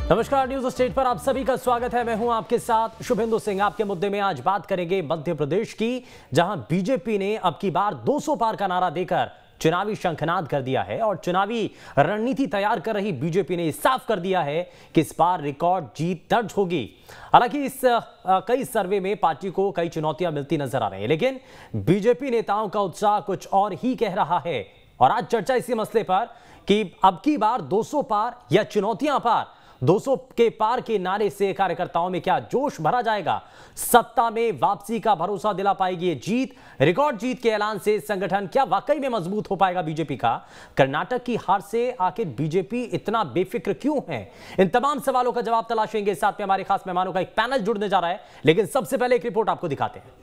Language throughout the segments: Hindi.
नमस्कार, न्यूज स्टेट पर आप सभी का स्वागत है। मैं हूं आपके साथ शुभेंदु सिंह। आपके मुद्दे में आज बात करेंगे मध्य प्रदेश की, जहां बीजेपी ने अब की बार 200 पार का नारा देकर चुनावी शंखनाद कर दिया है और चुनावी रणनीति तैयार कर रही बीजेपी ने साफ कर दिया है कि इस बार रिकॉर्ड जीत दर्ज होगी। हालांकि इस कई सर्वे में पार्टी को कई चुनौतियां मिलती नजर आ रही है, लेकिन बीजेपी नेताओं का उत्साह कुछ और ही कह रहा है। और आज चर्चा इसी मसले पर कि अब की बार 200 पार या चुनौतियां पार। 200 के पार के नारे से कार्यकर्ताओं में क्या जोश भरा जाएगा? सत्ता में वापसी का भरोसा दिला पाएगी ये जीत? रिकॉर्ड जीत के ऐलान से संगठन क्या वाकई में मजबूत हो पाएगा बीजेपी का? कर्नाटक की हार से आखिर बीजेपी इतना बेफिक्र क्यों है? इन तमाम सवालों का जवाब तलाशेंगे। साथ में हमारे खास मेहमानों का एक पैनल जुड़ने जा रहा है, लेकिन सबसे पहले एक रिपोर्ट आपको दिखाते हैं।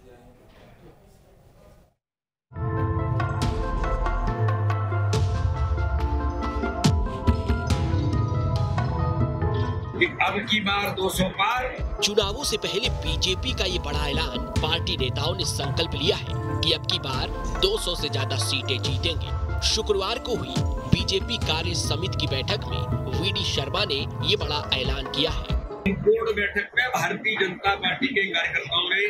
अब की बार 200 पार। चुनावों से पहले बीजेपी का ये बड़ा ऐलान। पार्टी नेताओं ने संकल्प लिया है कि अब की बार 200 से ज्यादा सीटें जीतेंगे। शुक्रवार को हुई बीजेपी कार्य समिति की बैठक में वीडी शर्मा ने ये बड़ा ऐलान किया है। बोर्ड बैठक में भारतीय जनता पार्टी के कार्यकर्ताओं ने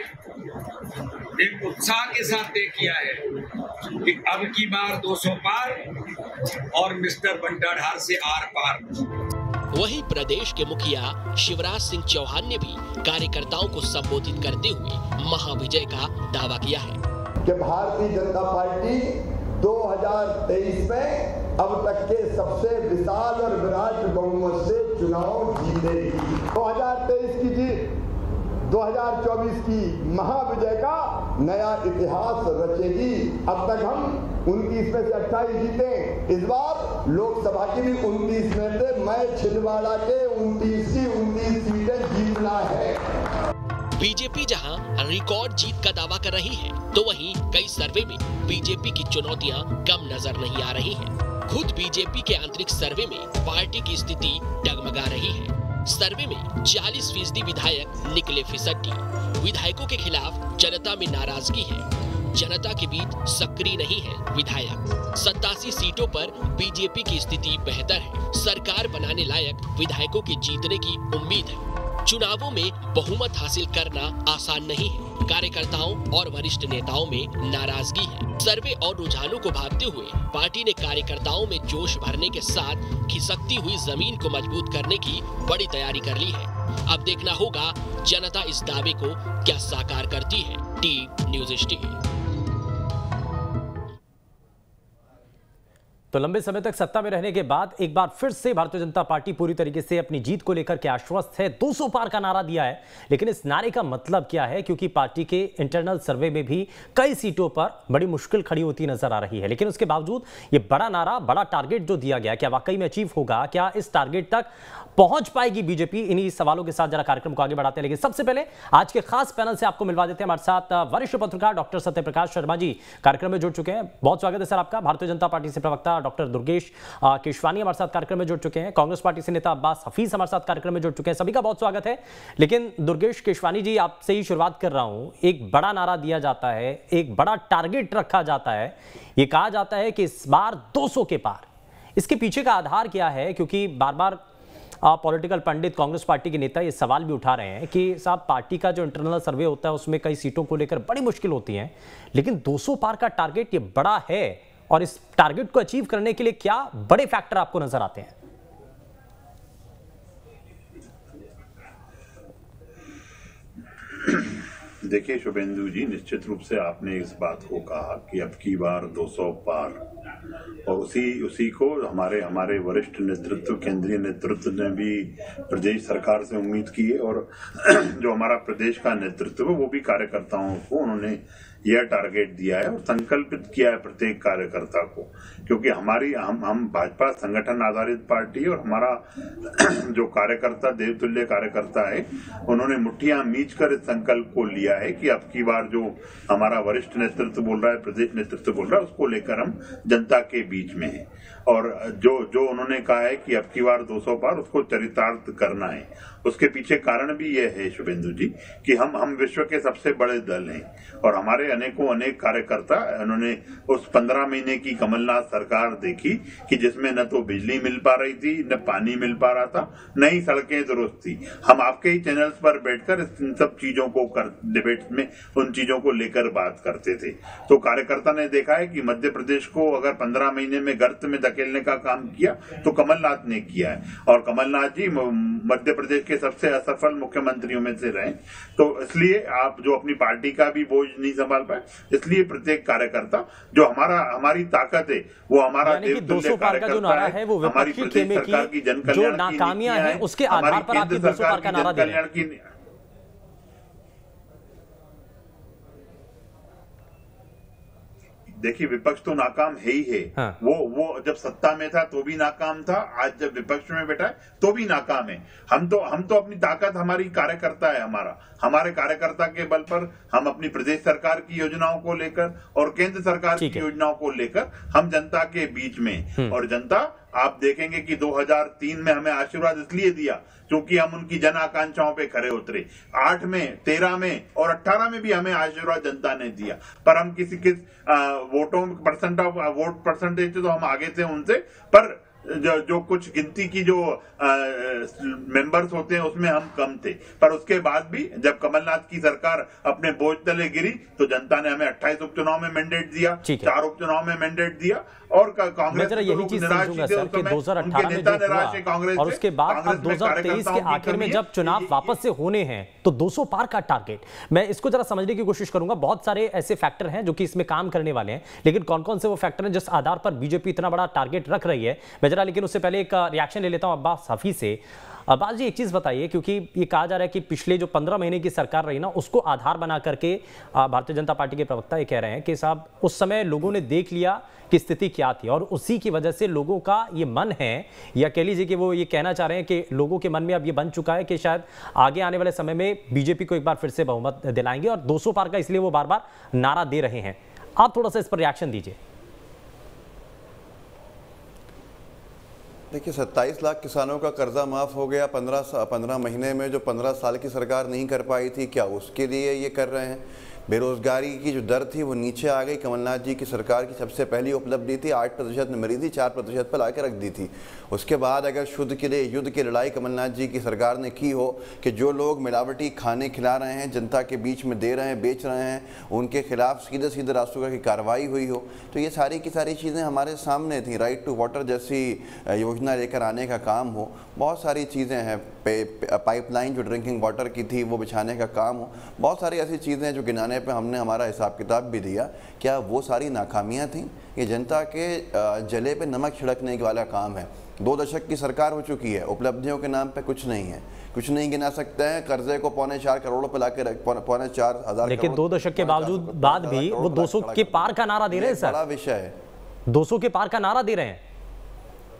एक उत्साह के साथ तय किया है कि अब की बार 200 पार और मिस्टर बंटाढार से आर पार। वहीं प्रदेश के मुखिया शिवराज सिंह चौहान ने भी कार्यकर्ताओं को संबोधित करते हुए महाविजय का दावा किया है कि भारतीय जनता पार्टी 2023 में अब तक के सबसे विशाल और विराट बहुमत से चुनाव जीतेगी। 2023 की जीत 2024 की महाविजय का नया इतिहास रचेगी। अब तक हम 29 में से 28 जीते, इस बार लोकसभा की भी 29 में से मैं छिंदवाड़ा के 29 सीटें जीतना है। बीजेपी जहां रिकॉर्ड जीत का दावा कर रही है, तो वहीं कई सर्वे में बीजेपी की चुनौतियां कम नजर नहीं आ रही हैं। खुद बीजेपी के आंतरिक सर्वे में पार्टी की स्थिति डगमगा रही है। सर्वे में 40% विधायक निकले फिसड्डी। विधायकों के खिलाफ जनता में नाराजगी है। जनता के बीच सक्रिय नहीं है विधायक। 87 सीटों पर बीजेपी की स्थिति बेहतर है। सरकार बनाने लायक विधायकों के जीतने की उम्मीद है। चुनावों में बहुमत हासिल करना आसान नहीं है। कार्यकर्ताओं और वरिष्ठ नेताओं में नाराजगी है। सर्वे और रुझानों को भांपते हुए पार्टी ने कार्यकर्ताओं में जोश भरने के साथ खिसकती हुई जमीन को मजबूत करने की बड़ी तैयारी कर ली है। अब देखना होगा जनता इस दावे को क्या साकार करती है। Team news state. तो लंबे समय तक सत्ता में रहने के बाद एक बार फिर से भारतीय जनता पार्टी पूरी तरीके से अपनी जीत को लेकर के आश्वस्त है। 200 पार का नारा दिया है, लेकिन इस नारे का मतलब क्या है? क्योंकि पार्टी के इंटरनल सर्वे में भी कई सीटों पर बड़ी मुश्किल खड़ी होती नजर आ रही है। लेकिन उसके बावजूद ये बड़ा नारा, बड़ा टारगेट जो दिया गया, क्या वाकई में अचीव होगा? क्या इस टारगेट तक पहुंच पाएगी बीजेपी? इन्हीं सवालों के साथ जरा कार्यक्रम को आगे बढ़ाते हैं, लेकिन सबसे पहले आज के खास पैनल से आपको मिलवा देते हैं। हमारे साथ वरिष्ठ पत्रकार डॉक्टर सत्यप्रकाश शर्मा जी कार्यक्रम में जुड़ चुके हैं। बहुत स्वागत है सर आपका। भारतीय जनता पार्टी से प्रवक्ता डॉक्टर दुर्गेश केशवानी हमारे साथ कार्यक्रम में जुड़ चुके हैं। कांग्रेस पार्टी से नेता अब्बास हफीज हमारे साथ कार्यक्रम में जुड़ चुके हैं। सभी का बहुत स्वागत है। लेकिन दुर्गेश केशवानी जी, आपसे ही शुरुआत कर रहा हूं। एक बड़ा नारा दिया जाता है, एक बड़ा टारगेट रखा जाता है, ये कहा जाता है कि इस बार 200 के पार। इसके पीछे का आधार क्या है? क्योंकि बार बार पॉलिटिकल पंडित, कांग्रेस पार्टी के नेता ये सवाल भी उठा रहे हैं कि साहब, पार्टी का जो इंटरनल सर्वे होता है उसमें कई सीटों को लेकर बड़ी मुश्किल होती है, लेकिन 200 पार का टारगेट ये बड़ा है, और इस टारगेट को अचीव करने के लिए क्या बड़े फैक्टर आपको नजर आते हैं? देखिए शुभेंदु जी, निश्चित रूप से आपने इस बात को कहा कि अब की बार 200 पार, और उसी को हमारे वरिष्ठ नेतृत्व, केंद्रीय नेतृत्व ने भी प्रदेश सरकार से उम्मीद की है, और जो हमारा प्रदेश का नेतृत्व है वो भी कार्यकर्ताओं को उन्होंने यह टारगेट दिया है और संकल्पित किया है प्रत्येक कार्यकर्ता को। क्योंकि हम भाजपा संगठन आधारित पार्टी, और हमारा जो कार्यकर्ता, देवतुल्य कार्यकर्ता है, उन्होंने मुट्ठियां मींच कर इस संकल्प को लिया है कि अब की बार जो हमारा वरिष्ठ नेतृत्व बोल रहा है, प्रदेश नेतृत्व बोल रहा है, उसको लेकर हम जनता के बीच में है। और जो उन्होंने कहा है कि अब की बार 200 पार, उसको चरितार्थ करना है। उसके पीछे कारण भी यह है शुभेंदु जी कि हम विश्व के सबसे बड़े दल हैं, और अनेकों अनेक कार्यकर्ता उन्होंने उस 15 महीने की कमलनाथ सरकार देखी कि जिसमें न तो बिजली मिल पा रही थी, न पानी मिल पा रहा था, न ही सड़कें दुरुस्त थी। हम आपके ही चैनल्स पर बैठकर इन सब चीजों को डिबेट में उन चीजों को लेकर बात करते थे। तो कार्यकर्ता ने देखा है कि मध्य प्रदेश को अगर 15 महीने में गर्त में धकेलने का काम किया तो कमलनाथ ने किया है, और कमलनाथ जी मध्य प्रदेश के सबसे असफल मुख्यमंत्रियों में से रहे। तो इसलिए आप जो अपनी पार्टी का भी बोझ नहीं संभाल पाए, इसलिए प्रत्येक कार्यकर्ता जो हमारी ताकत है वो हमारा देवतुल्य कार्यकर्ता है, वो हमारी प्रदेश सरकार की जन कल्याण की नाकामियां हैं उसके आधार पर आपकी 200 पार का नारा दे रहे हैं। देखिए, विपक्ष तो नाकाम है ही है। हाँ। वो जब सत्ता में था तो भी नाकाम था, आज जब विपक्ष में बैठा है तो भी नाकाम है। हम तो अपनी ताकत हमारी कार्यकर्ता है, हमारे कार्यकर्ता के बल पर हम अपनी प्रदेश सरकार की योजनाओं को लेकर और केंद्र सरकार की योजनाओं को लेकर हम जनता के बीच में, और जनता आप देखेंगे कि 2003 में हमें आशीर्वाद इसलिए दिया क्योंकि हम उनकी जन आकांक्षाओं पे खरे उतरे। 8 में, 13 में और 18 में भी हमें आशीर्वाद जनता ने दिया, पर हम किस वोटों वोट परसेंटेज तो हम आगे थे उनसे, पर जो कुछ गिनती की जो मेंबर्स होते हैं उसमें हम कम थे। पर उसके बाद भी जब कमलनाथ की सरकार अपने बोझ तले गिरी तो जनता ने हमें 28 उपचुनाव में मैंडेट दिया, 4 उपचुनाव में मैंडेट दिया, और कांग्रेस यही चीज समझूंगा सर कि 2018 में जो हुआ और उसके बाद अब 2023 के आखिर में जब चुनाव वापस से होने हैं तो 200 पार का टारगेट, मैं इसको जरा समझने की कोशिश करूंगा। बहुत सारे ऐसे फैक्टर हैं जो कि इसमें काम करने वाले हैं, लेकिन कौन कौन से वो फैक्टर हैं जिस आधार पर बीजेपी इतना बड़ा टारगेट रख रही है, मैं जरा लेकिन उससे पहले एक रिएक्शन ले लेता हूं अब्बास हफीज से। अब्बास जी, एक चीज बताइए, क्योंकि ये कहा जा रहा है कि पिछले जो 15 महीने की सरकार रही ना उसको आधार बना करके भारतीय जनता पार्टी के प्रवक्ता ये कह रहे हैं कि साहब उस समय लोगों ने देख लिया कि स्थिति क्या थी और उसी की वजह से लोगों का ये मन है, या कह लीजिए कि वो ये कहना चाह रहे हैं कि लोगों के मन में अब ये बन चुका है कि शायद आगे आने वाले समय में बीजेपी को एक बार फिर से बहुमत दिलाएंगे, और 200 पार का इसलिए वो बार बार नारा दे रहे हैं। आप थोड़ा सा इस पर रिएक्शन दीजिए। देखिए, 27 लाख किसानों का कर्जा माफ़ हो गया 15 महीने में, जो 15 साल की सरकार नहीं कर पाई थी, क्या उसके लिए ये कर रहे हैं? बेरोजगारी की जो दर थी वो नीचे आ गई, कमलनाथ जी की सरकार की सबसे पहली उपलब्धि थी, 8% में मरी थी, 4% पर लाकर रख दी थी। उसके बाद अगर शुद्ध के लिए युद्ध की लड़ाई कमलनाथ जी की सरकार ने की हो कि जो लोग मिलावटी खाने खिला रहे हैं, जनता के बीच में दे रहे हैं, बेच रहे हैं, उनके खिलाफ सीधे सीधे रास्तों की कार्रवाई हुई हो, तो ये सारी की सारी चीज़ें हमारे सामने थी। राइट टू वाटर जैसी योजना लेकर आने का काम हो, बहुत सारी चीज़ें हैं, पाइपलाइन जो ड्रिंकिंग वाटर की थी वो बिछाने का काम हो, बहुत सारी ऐसी चीज़ें हैं जो गिनाने पे हमने हमारा हिसाब किताब भी दिया। क्या वो सारी नाकामियां थीं? ये जनता के जले पे नमक छिड़कने वाला काम है। 2 दशक की सरकार हो चुकी है, उपलब्धियों के नाम पे कुछ नहीं है, कुछ नहीं गिना सकते हैं। कर्जे को 4.25 करोड़ पे लाके 4.25 हजार, लेकिन 2 दशक के बावजूद बाद भी वो 200 के पार का नारा दे रहे हैं सर। बड़ा विषय है, 200 के पार का नारा दे रहे हैं।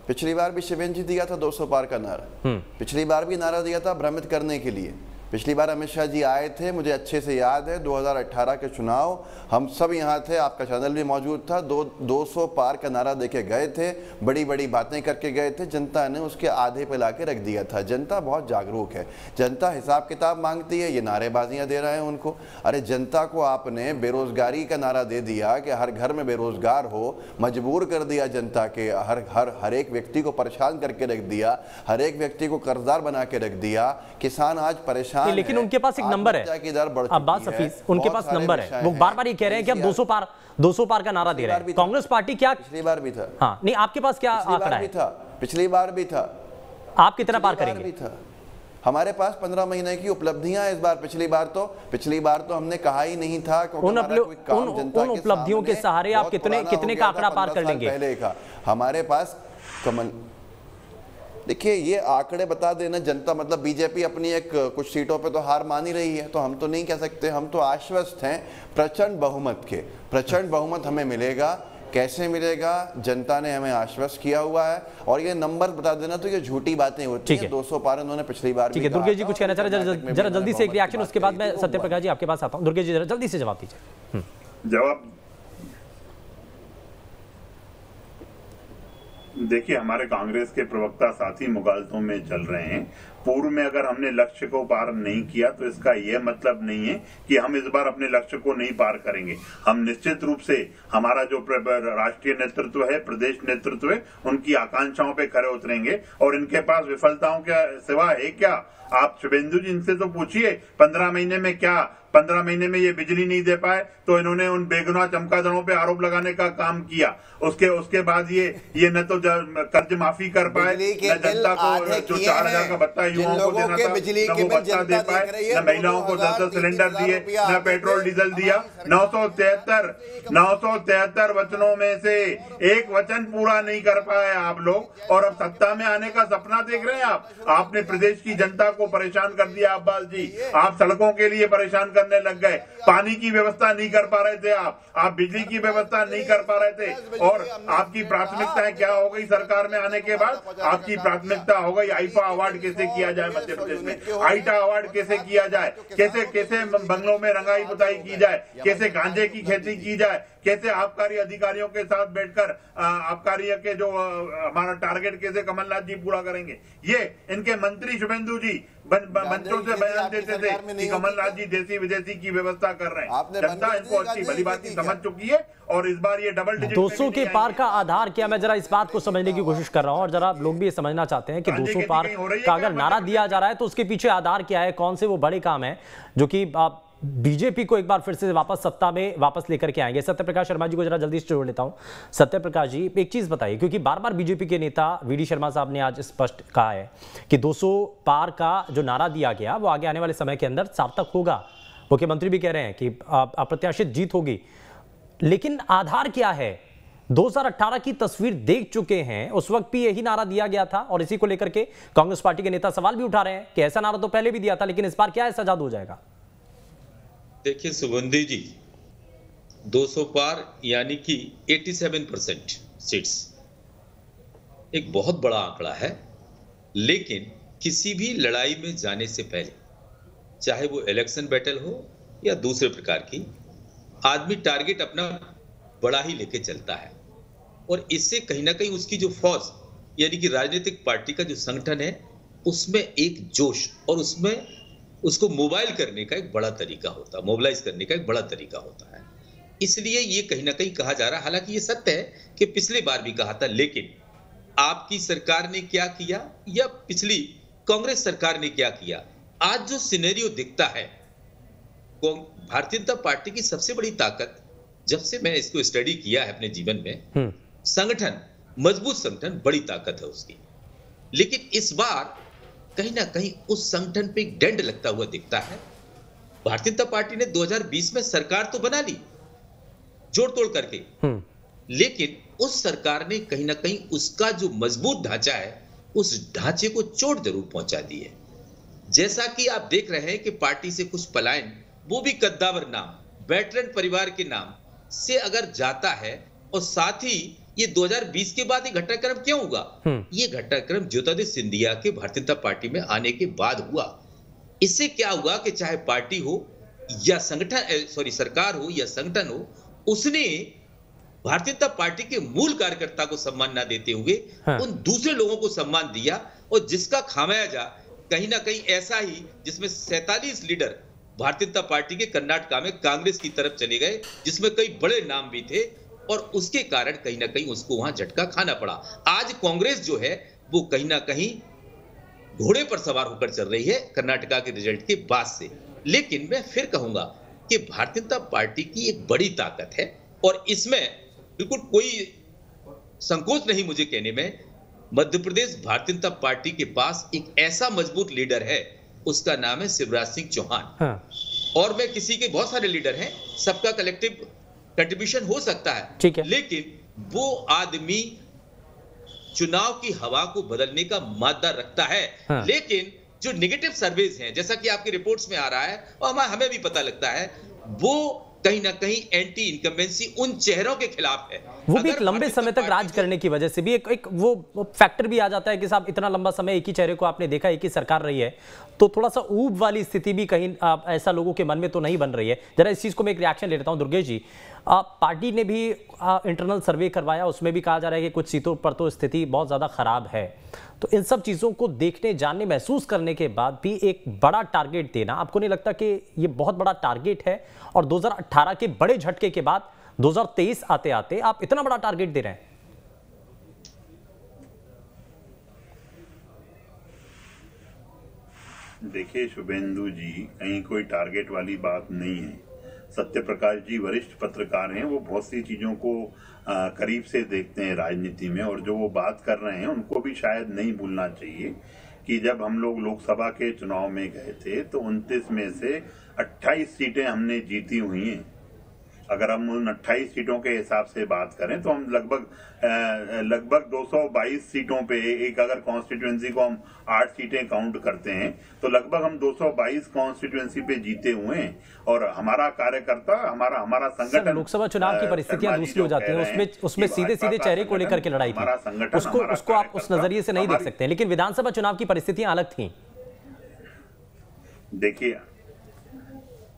पिछली बार भी शिवेंद्र जी दिया था 200 पार का नारा, पिछली बार भी नारा दिया था भ्रमित करने के लिए। पिछली बार अमित शाह जी आए थे, मुझे अच्छे से याद है, 2018 के चुनाव, हम सब यहाँ थे, आपका चैनल भी मौजूद था, 200 पार का नारा देके गए थे, बड़ी बड़ी बातें करके गए थे, जनता ने उसके आधे पे लाके रख दिया था। जनता बहुत जागरूक है, जनता हिसाब किताब मांगती है, ये नारेबाजियाँ दे रहे हैं उनको। अरे जनता को आपने बेरोजगारी का नारा दे दिया कि हर घर में बेरोजगार हो, मजबूर कर दिया जनता के, हर एक व्यक्ति को परेशान करके रख दिया, हर एक व्यक्ति को कर्जदार बना के रख दिया। किसान आज परेशान, लेकिन उनके पास एक नंबर है अब्बास हफीज, उनके पास नंबर है, वो बार बार ये कह रहे हैं कि अब 200 पार का नारा दे रहे हैं। कांग्रेस पार्टी क्या पिछली बार भी था? हाँ, नहीं, आपके पास क्या आंकड़ा है? पिछली बार भी था। आप कितना पार करेंगे? हमारे पास 15 महीने की उपलब्धियां इस बार, पिछली बार तो हमने कहा ही नहीं था। उन उपलब्धियों के सहारे आप कितने का आंकड़ा पार कर लेंगे? पहले का हमारे पास कमल, देखिए ये आंकड़े बता देना, जनता मतलब बीजेपी अपनी एक कुछ सीटों पे तो हार मान ही रही है, तो हम तो नहीं कह सकते, हम तो आश्वस्त हैं प्रचंड बहुमत के। प्रचंड बहुमत हमें मिलेगा, कैसे मिलेगा? जनता ने हमें आश्वस्त किया हुआ है, और ये नंबर बता देना तो ये झूठी बातें होती हैं। 200 पार उन्होंने पिछली बार। ठीक है, दुर्गेश जी कुछ कहना चाह रहे हैं, जरा जल्दी से एक रिएक्शन, उसके बाद मैं सत्यप्रकाश जी आपके पास आता हूं। दुर्गेश जी जरा जल्दी से जवाब दीजिए। जवाब देखिए, हमारे कांग्रेस के प्रवक्ता साथी मुगालतों में चल रहे हैं। पूर्व में अगर हमने लक्ष्य को पार नहीं किया तो इसका यह मतलब नहीं है कि हम इस बार अपने लक्ष्य को नहीं पार करेंगे। हम निश्चित रूप से हमारा जो राष्ट्रीय नेतृत्व है, प्रदेश नेतृत्व है, उनकी आकांक्षाओं पे खरे उतरेंगे और इनके पास विफलताओं के सिवा है क्या? आप शुभेंदु जी इनसे तो पूछिए 15 महीने में क्या 15 महीने में ये बिजली नहीं दे पाए तो इन्होंने उन बेगुनाह चमकादड़ों पे आरोप लगाने का काम किया। उसके बाद ये न तो कर्ज माफी कर पाए, न जनता को जो 4000 का भत्ता युवाओं को देना था न वो भत्ता दे पाए, न महिलाओं को 10-10 सिलेंडर दिए, न पेट्रोल डीजल दिया। 973 वचनों में से एक वचन पूरा नहीं कर पाए आप लोग और अब सत्ता में आने का सपना देख रहे हैं आप। आपने प्रदेश की जनता को परेशान कर दिया अब्बास जी। आप सड़कों के लिए परेशान करने लग गए, पानी की व्यवस्था नहीं कर पा रहे थे आप बिजली की व्यवस्था नहीं कर पा रहे थे। और आपकी प्राथमिकताएं क्या हो गई सरकार में आने के बाद? आपकी प्राथमिकता हो गई आईफा अवार्ड कैसे किया जाए मध्य प्रदेश में, आईटा अवार्ड कैसे किया जाए, कैसे बंगलों में रंगाई पुताई की जाए, कैसे गांजे की खेती की जाए, कैसे आबकारी अधिकारियों के साथ बैठकर आबकारी के जो हमारा टारगेट कैसे कमलनाथ जी पूरा करेंगे। ये इनके मंत्री शुभेंदु जी मंचों से बयान देते थे कि कमलनाथ जी देसी विदेशी की व्यवस्था कर रहे हैं। जनता इनको अच्छी भली बात समझ चुकी है और इस बार ये डबल डिजिट 200 के पार का आधार क्या? मैं जरा इस बात को समझने की कोशिश कर रहा हूं और जरा लोग भी ये समझना चाहते हैं कि 200 पार का अगर नारा दिया जा रहा है तो उसके पीछे आधार क्या है? कौन से वो बड़े काम है जो कि बीजेपी को एक बार फिर से वापस सत्ता में वापस लेकर के आएंगे? सत्यप्रकाश शर्मा जी को जरा जल्दी से जोड़ लेता हूं। सत्यप्रकाश जी, एक चीज बताइए, क्योंकि बार बार बीजेपी के नेता वीडी शर्मा साहब ने आज स्पष्ट कहा है कि 200 पार का जो नारा दिया गया वो आगे आने वाले समय के अंदर सार्थक होगा। मुख्यमंत्री भी कह रहे हैं कि अप्रत्याशित जीत होगी, लेकिन आधार क्या है? 2018 की तस्वीर देख चुके हैं, उस वक्त भी यही नारा दिया गया था और इसी को लेकर के कांग्रेस पार्टी के नेता सवाल भी उठा रहे हैं कि ऐसा नारा तो पहले भी दिया था, लेकिन इस बार क्या ऐसा जादू हो जाएगा? देखिए सुगंधी जी, 200 पार यानी कि 87% सीट्स एक बहुत बड़ा आंकड़ा है, लेकिन किसी भी लड़ाई में जाने से पहले, चाहे वो इलेक्शन बैटल हो या दूसरे प्रकार की, आदमी टारगेट अपना बड़ा ही लेके चलता है और इससे कहीं ना कहीं उसकी जो फौज यानी कि राजनीतिक पार्टी का जो संगठन है उसमें एक जोश और उसमें उसको मोबाइल करने का एक बड़ा तरीका होता है, मोबिलाइज करने का एक बड़ा तरीका होता है। इसलिए ये कहीं ना कहीं कहा जा रहा है, हालांकि ये सत्य है कि पिछले बार भी कहा था, लेकिन आपकी सरकार ने क्या किया या पिछली कांग्रेस सरकार ने क्या किया, आज जो सिनेरियो दिखता है, भारतीय जनता पार्टी की सबसे बड़ी ताकत, जब से मैं इसको स्टडी किया है अपने जीवन में, संगठन, मजबूत संगठन बड़ी ताकत है उसकी। लेकिन इस बार कहीं ना कहीं उस संगठन पे एक डेंट लगता हुआ दिखता है। भारतीय जनता पार्टी ने 2020 में सरकार तो बना ली जोड़ तोड़ करके, लेकिन उस सरकार ने कहीं ना कहीं उसका जो मजबूत ढांचा है उस ढांचे को चोट जरूर पहुंचा दी है। जैसा कि आप देख रहे हैं कि पार्टी से कुछ पलायन, वो भी कद्दावर नाम, वेटरन परिवार के नाम से अगर जाता है, और साथ ही ये 2020 के बाद ये घटनाक्रम क्यों हुआ? ये घटनाक्रम ज्योतिरादित्य सिंधिया के भारतीय जनता पार्टी में आने के बाद हुआ। इससे क्या हुआ कि चाहे पार्टी हो या संगठन, सरकार हो या संगठन हो, उसने भारतीय जनता पार्टी के मूल कार्यकर्ता को सम्मान ना देते हुए उन दूसरे लोगों को सम्मान दिया, और जिसका खामियाजा कहीं ना कहीं ऐसा ही, जिसमें 47 लीडर भारतीय जनता पार्टी के कर्नाटका में कांग्रेस की तरफ चले गए, जिसमें कई बड़े नाम भी थे, और उसके कारण कहीं ना कहीं उसको वहां झटका खाना पड़ा। आज कांग्रेस जो है वो कहीं ना कहीं घोड़े पर सवार होकर चल रही है कर्नाटका के रिजल्ट के बाद से। लेकिन मैं फिर कहूंगा कि भारतीय जनता पार्टी की एक बड़ी ताकत है और इसमें बिल्कुल कोई संकोच नहीं मुझे कहने में, मध्य प्रदेश भारतीय जनता पार्टी के पास एक ऐसा मजबूत लीडर है, उसका नाम है शिवराज सिंह चौहान। और मैं किसी के बहुत सारे लीडर हैं, सबका कलेक्टिव कंट्रीब्यूशन हो सकता है, ठीक है, लेकिन वो आदमी चुनाव की हवा को बदलने का मादा रखता है। लेकिन जो नेगेटिव सर्वेज हैं, जैसा कि आपकी रिपोर्ट्स में आ रहा है और हमें भी पता लगता है, वो कहीं ना कहीं एंटी इनकम्बेंसी उन चेहरों के खिलाफ है। वो भी एक लंबे समय तक राज करने की वजह से भी एक वो फैक्टर भी आ जाता है कि साहब इतना लंबा समय एक ही चेहरे को आपने देखा, एक ही सरकार रही है, तो थोड़ा सा ऊब वाली स्थिति भी कहीं ऐसा लोगों के मन में तो नहीं बन रही है। जरा इस चीज को मैं एक रिएक्शन ले लेता हूं। दुर्गेश जी, पार्टी ने भी इंटरनल सर्वे करवाया, उसमें भी कहा जा रहा है कि कुछ सीटों पर तो स्थिति बहुत ज़्यादा खराब है। तो इन सब चीज़ों को देखने, जानने, महसूस करने के बाद भी एक बड़ा टारगेट देना, आपको नहीं लगता कि ये बहुत बड़ा टारगेट है? और 2018 के बड़े झटके के बाद 2023 आते आते आप इतना बड़ा टारगेट दे रहे हैं? देखिए शुभेंदु जी, कहीं कोई टारगेट वाली बात नहीं है। सत्य प्रकाश जी वरिष्ठ पत्रकार हैं, वो बहुत सी चीजों को करीब से देखते हैं राजनीति में, और जो वो बात कर रहे हैं उनको भी शायद नहीं भूलना चाहिए कि जब हम लोग लोकसभा के चुनाव में गए थे तो 29 में से 28 सीटें हमने जीती हुई हैं। अगर हम उन 28 सीटों के हिसाब से बात करें तो हम लगभग 222 सीटों पे, एक अगर कॉन्स्टिट्यूएंसी को हम 8 सीटें काउंट करते हैं तो लगभग हम 222 कॉन्स्टिट्यूएंसी पे जीते हुए हैं। और हमारा कार्यकर्ता, हमारा संगठन, लोकसभा चुनाव की परिस्थितियां दूसरी हो जाती हैं, उसमें सीधे चेहरे को लेकर के लड़ाई थी, उसको आप उस नजरिए से नहीं देख सकते, लेकिन विधानसभा चुनाव की परिस्थितियां अलग थी।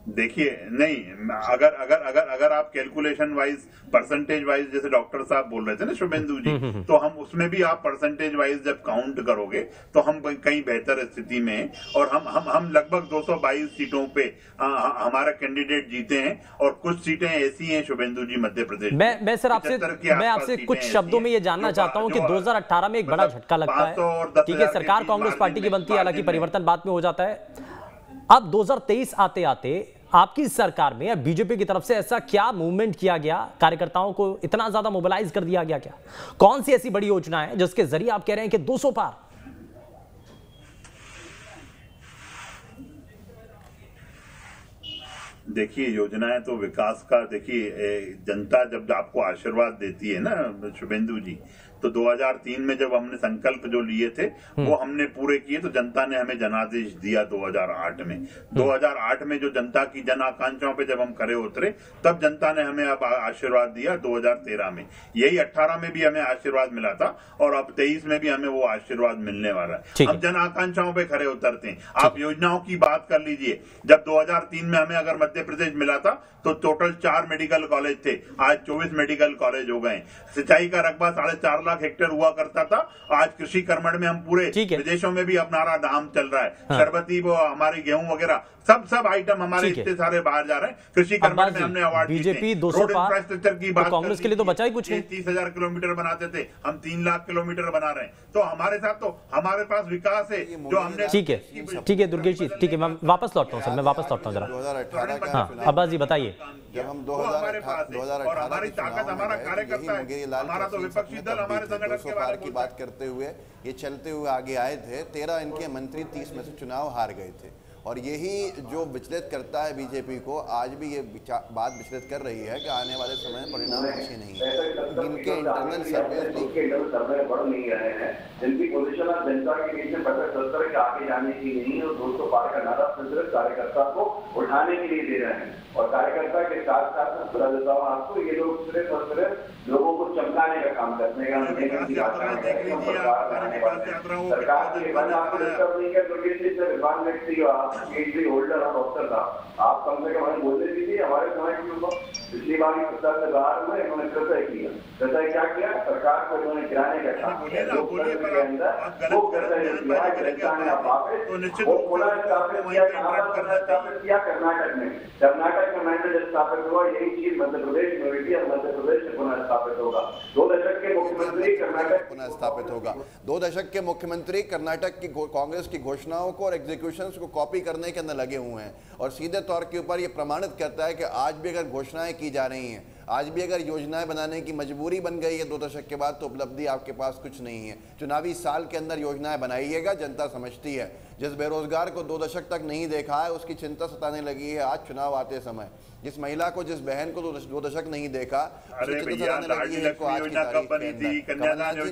देखिए नहीं, अगर आप कैलकुलेशन वाइज, परसेंटेज वाइज, जैसे डॉक्टर साहब बोल रहे थे ना शुभेंदु जी, तो हम उसमें भी आप परसेंटेज वाइज जब काउंट करोगे तो हम कहीं बेहतर स्थिति में हैं। और हम लगभग 222 सीटों पे हमारा कैंडिडेट जीते हैं। और कुछ सीटें ऐसी हैं शुभेंदु जी मध्य प्रदेश। मैं सर आपसे कुछ शब्दों में ये जानना चाहता हूँ कि 2018 में एक बड़ा झटका लगता है, ठीक है, सरकार कांग्रेस पार्टी की बनती है, हालांकि परिवर्तन बाद में हो जाता है। अब 2023 आते आते आपकी सरकार में या बीजेपी की तरफ से ऐसा क्या मूवमेंट किया गया, कार्यकर्ताओं को इतना ज्यादा मोबिलाइज कर दिया गया क्या? कौन सी ऐसी बड़ी योजना है जिसके जरिए आप कह रहे हैं कि 200 पार? देखिए योजनाएं तो विकास का, देखिए जनता जब आपको आशीर्वाद देती है ना शुभेंदु जी, तो 2003 में जब हमने संकल्प जो लिए थे वो हमने पूरे किए, तो जनता ने हमें जनादेश दिया 2008 में। 2008 में जो जनता की जन आकांक्षाओं पे जब हम खरे उतरे, तब जनता ने हमें अब आशीर्वाद दिया 2013 में। यही 18 में भी हमें आशीर्वाद मिला था और अब 23 में भी हमें वो आशीर्वाद मिलने वाला है। अब जन आकांक्षाओं पे खरे उतरते हैं। आप योजनाओं की बात कर लीजिए, जब 2003 में हमें अगर मध्य प्रदेश मिला था तो टोटल 4 मेडिकल कॉलेज थे, आज 24 मेडिकल कॉलेज हो गए। सिंचाई का रकबा 4.5 लाख हेक्टेयर हुआ करता था, आज कृषि कर्मण में हम पूरे विदेशों में भी अपना नाम चल रहा है। शरबती वो हमारी गेहूं वगैरह सब आइटम हमारे इतने सारे बाहर जा रहे हैं। कृषि कर्मण में हमने अवार्ड बीजेपी 200 पार, इंफ्रास्ट्रक्चर की बात, कांग्रेस के लिए तो बचा ही कुछ नहीं। 30,000 किलोमीटर बनाते थे, हम 3 लाख किलोमीटर बना रहे हैं। तो हमारे साथ तो हमारे पास विकास है जो हमने। ठीक है दुर्गेश जी, ठीक है, मैं वापस लौटता हूँ सर, मैं वापस लौटता हूँ जरा। 2018 हाँ अब्बास जी बताइए। जब हम 2018 और हमारी ताकत हमारा कार्यकर्ता है, हमारा तो विपक्षी दल हमारे संगठन के बारे में की बात करते हुए ये चलते हुए आगे आए थे। 13 इनके मंत्री 30 में से चुनाव हार गए थे, और यही जो विचलित करता है बीजेपी को, आज भी ये बात विचलित कर रही है कि आने वाले समय में परिणाम अच्छे नहीं है। इनके इंटरनल सर्वे बढ़ नहीं रहे हैं, जिनकी पोजीशन अब जनता के बीच में 50-70 के आगे जाने की नहीं है, और 200 पार का नारा सिर्फ कार्यकर्ता को उठाने के लिए दे रहे हैं। और कार्यकर्ता के साथ साथ मैं बता देता हूँ आपको, ये लोग सिर्फ और सिर्फ लोगों को चमकाने का काम करते हैं। सरकार के बंद आपको डिस्टर्ब नहीं है, तो विमान व्यक्ति PhD होल्डर और डॉक्टर था, आप कम से कम हमें बोलने दीजिए। हमारे समय के ऊपर पिछली बार की सत्ता से बाहर हुए, इन्होंने कृत्य किया। कृत्य क्या किया? सरकार को इन्होंने गिराने का काम किया। लोकतंत्र के अंदर वो कृत्य किया, जनता ने वो पुनः स्थापित किया। स्थापित किया कर्नाटक में। कर्नाटक में मैंडेट स्थापित हुआ, यही चीज मध्य प्रदेश में हुई थी, और मध्य प्रदेश में पुनः स्थापित होगा। 2 दशक के मुख्यमंत्री कर्नाटक पुनः स्थापित होगा। 2 दशक के मुख्यमंत्री कर्नाटक की कांग्रेस की घोषणाओं को और एग्जीक्यूशंस को कॉपी करने के अंदर लगे हुए हैं, और सीधे तौर के ऊपर ये प्रमाणित करता है कि आज भी अगर घोषणाएं की जा रही हैं, आज भी अगर योजनाएं बनाने की मजबूरी बन गई है 2 दशक के बाद, तो उपलब्धि आपके पास कुछ नहीं है। चुनावी साल के अंदर योजनाएं बनाइएगा, जनता समझती है। जिस बेरोजगार को 2 दशक तक नहीं देखा है, उसकी चिंता सताने लगी है आज चुनाव आते समय। जिस महिला को, जिस बहन को 2 दशक नहीं देखा,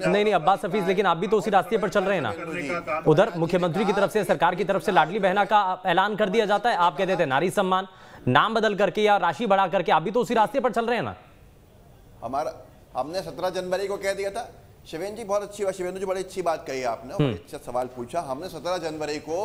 नहीं अब्बास हफीज, लेकिन आप भी तो उसी रास्ते पर चल रहे हैं ना। उधर मुख्यमंत्री की तरफ से, सरकार की तरफ से लाडली बहना का ऐलान कर दिया जाता है, आप कहते थे नारी सम्मान, नाम बदल करके या राशि बढ़ा करके, आप भी तो उसी रास्ते पर चल रहे हैं ना। हमने 17 जनवरी को कह दिया था। शिवेंद्र जी बहुत अच्छी बात, शिवेंद्र जी बड़ी अच्छी बात कही आपने, बड़ी अच्छा सवाल पूछा। हमने 17 जनवरी को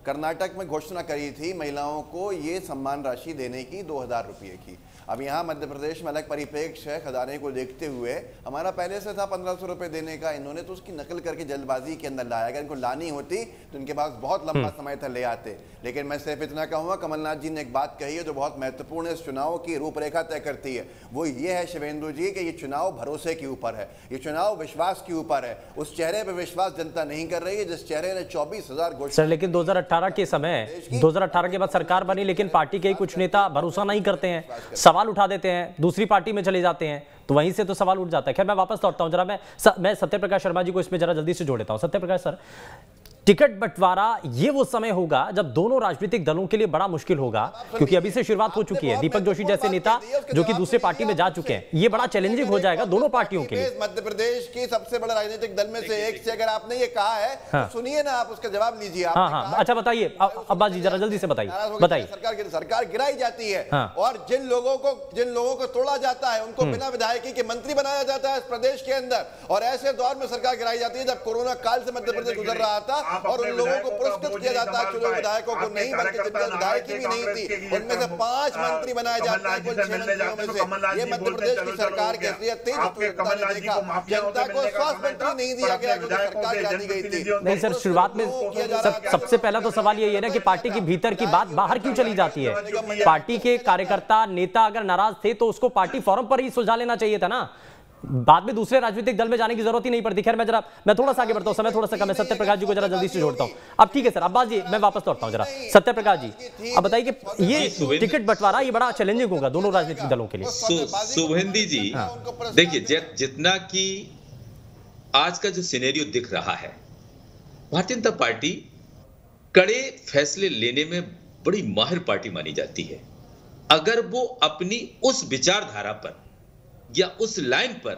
कर्नाटक में घोषणा करी थी महिलाओं को ये सम्मान राशि देने की 2000 रुपये की। अब यहाँ मध्य प्रदेश में अलग परिप्रेक्ष्य है, खजाने को देखते हुए हमारा पहले से था 1500 रुपये देने का, इन्होंने तो उसकी नकल करके जल्दबाजी के अंदर लाया। अगर इनको लानी होती तो इनके पास बहुत लंबा समय था, ले आते। लेकिन मैं सिर्फ इतना कहूँगा, कमलनाथ जी ने एक बात कही है जो बहुत महत्वपूर्ण है, इस चुनाव की रूपरेखा तय करती है। वो ये है शिवेंदु जी कि ये चुनाव भरोसे के ऊपर है, ये चुनाव विश्वास के ऊपर है। उस चेहरे पर विश्वास जनता नहीं कर रही है जिस चेहरे ने 24,000 घोषणा। लेकिन 2018 के समय 2018 के बाद सरकार बनी, लेकिन पार्टी के कुछ नेता भरोसा नहीं करते हैं, सवाल उठा देते हैं, दूसरी पार्टी में चले जाते हैं, तो वहीं से तो सवाल उठ जाता है। खैर मैं वापस लौटता हूं, जरा मैं सत्यप्रकाश शर्मा जी को इसमें जरा जल्दी से जोड़ देता हूं। सत्यप्रकाश सर, टिकट बंटवारा ये वो समय होगा जब दोनों राजनीतिक दलों के लिए बड़ा मुश्किल होगा, क्योंकि अभी से शुरुआत हो चुकी है। दीपक जोशी जैसे नेता जो कि दूसरे पार्टी में जा चुके हैं, ये बड़ा चैलेंजिंग हो जाएगा दोनों पार्टियों के लिए। मध्य प्रदेश की सबसे बड़ा राजनीतिक दल में से एक से अगर आपने ये कहा है तो सुनिए ना, आप उसका जवाब लीजिए। हाँ, अच्छा बताइए अब्बास जी, जरा जल्दी से बताइए। सरकार गिराई जाती है और जिन लोगों को तोड़ा जाता है उनको बिना विधायकी के मंत्री बनाया जाता है इस प्रदेश के अंदर, और ऐसे दौर में सरकार गिराई जाती है जब कोरोना काल से मध्य प्रदेश गुजर रहा था और उन लोगों को पुरस्कृत किया जाता है, चुने विधायकों को नहीं, बल्कि जिनके विधायकी भी नहीं थी उनमें से 5 मंत्री बनाए जाते हैं कुल 6 मंत्रियों में से। ये मध्य प्रदेश की सरकार की हैसियत थी। जनता को स्वास्थ्य मंत्री नहीं दिया गया क्योंकि सरकार गिरा दी गई थी। नहीं सर, शुरुआत में सबसे पहला तो सवाल यही है ना कि पार्टी के भीतर की बात बाहर क्यों चली जाती है? पार्टी के कार्यकर्ता नेता अगर नाराज थे तो उसको पार्टी फोरम पर ही सुलझा लेना चाहिए था ना, बाद में दूसरे राजनीतिक दल में जाने की जरूरत ही नहीं पड़ती। खैर मैं थोड़ा सा आगे बढ़ता हूं, समय थोड़ा सा कम है। सत्यप्रकाश जी को जरा जल्दी से जोड़ता हूं। अब ठीक है सर, अब्बास जी मैं वापस लौटता हूं जरा। सत्यप्रकाश जी अब बताइए कि ये टिकट बंटवारा ये बड़ा चैलेंजिंग होगा दोनों राजनीतिक दलों के लिए। शुभेंदु जी देखिए, जितना कि आज का जो सिनेरियो दिख रहा है, भारतीय जनता पार्टी कड़े फैसले लेने में बड़ी माहिर पार्टी मानी जाती है। अगर वो अपनी उस विचारधारा पर या उस लाइन पर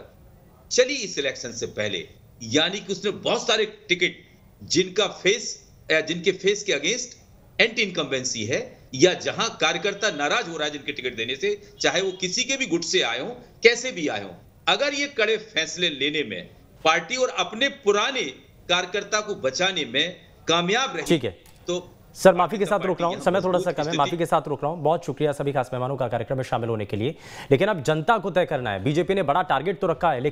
चली इस इलेक्शन से पहले, यानी कि उसने बहुत सारे टिकट जिनके फेस के अगेंस्ट एंटी इनकम्बेंसी है, या जहां कार्यकर्ता नाराज हो रहा है जिनके टिकट देने से, चाहे वो किसी के भी गुट से आए हो, कैसे भी आए हो, अगर ये कड़े फैसले लेने में पार्टी और अपने पुराने कार्यकर्ता को बचाने में कामयाब रही, ठीक है तो सर माफी के साथ रोक रहा हूं, समय थोड़ा सा कम है, माफी के साथ रोक रहा हूं। बहुत शुक्रिया सभी खास मेहमानों का कार्यक्रम में शामिल होने के लिए। लेकिन अब जनता को तय करना है। बीजेपी ने बड़ा टारगेट तो रखा है, लेकिन